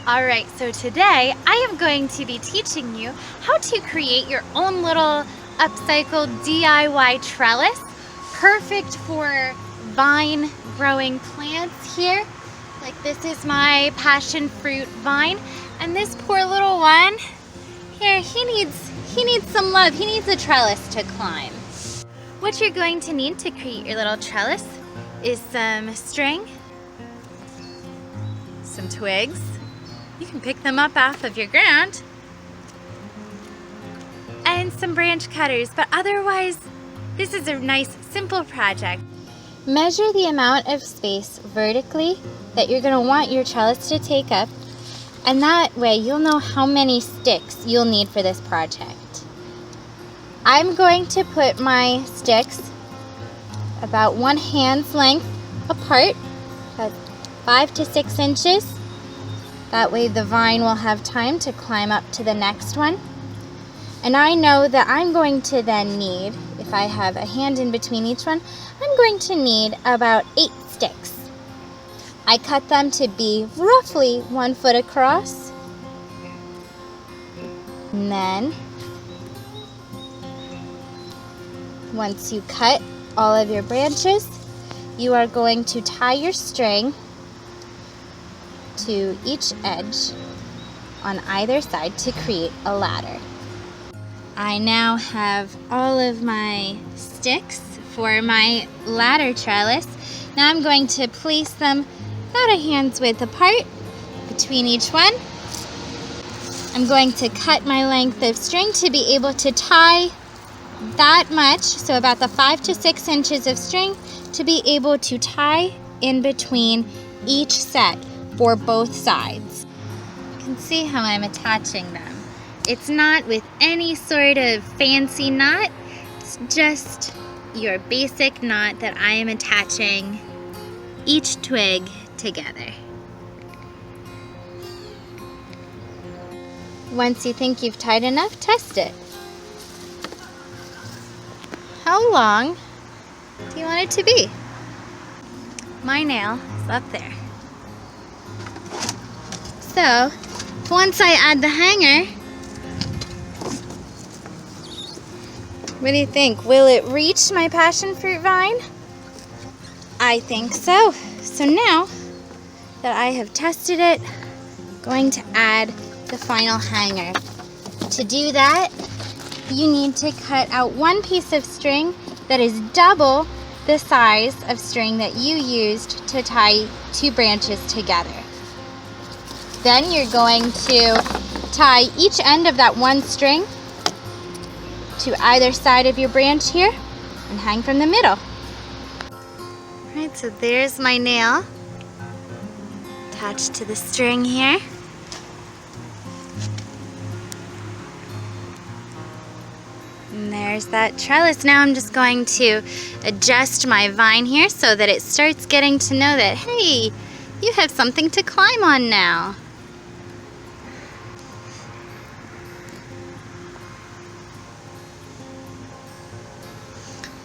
Alright, so today I am going to be teaching you how to create your own little upcycled DIY trellis. Perfect for vine growing plants here. Like this is my passion fruit vine, and this poor little one here, he needs some love. He needs a trellis to climb. What you're going to need to create your little trellis is some string, some twigs. You can pick them up off of your ground, and some branch cutters, but otherwise this is a nice simple project. Measure the amount of space vertically that you're going to want your trellis to take up, and that way you'll know how many sticks you'll need for this project. I'm going to put my sticks about 1 hand's length apart, about 5 to 6 inches. That way the vine will have time to climb up to the next one. And I know that I'm going to then need, if I have a hand in between each one, I'm going to need about 8 sticks. I cut them to be roughly 1 foot across. And then, once you cut all of your branches, you are going to tie your string to each edge on either side to create a ladder. I now have all of my sticks for my ladder trellis. Now I'm going to place them about a hand's width apart between each one. I'm going to cut my length of string to be able to tie that much, so about the 5 to 6 inches of string, to be able to tie in between each set for both sides. You can see how I'm attaching them. It's not with any sort of fancy knot, it's just your basic knot that I am attaching each twig together. Once you think you've tied enough, test it. How long do you want it to be? My nail is up there. So, once I add the hanger, what do you think? Will it reach my passion fruit vine? I think so. So now that I have tested it, I'm going to add the final hanger. To do that, you need to cut out 1 piece of string that is double the size of string that you used to tie 2 branches together. Then you're going to tie each end of that 1 string to either side of your branch here and hang from the middle. Alright, so there's my nail attached to the string here. And there's that trellis. Now I'm just going to adjust my vine here so that it starts getting to know that, hey, you have something to climb on now.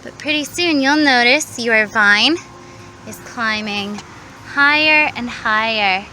But pretty soon you'll notice your vine is climbing higher and higher.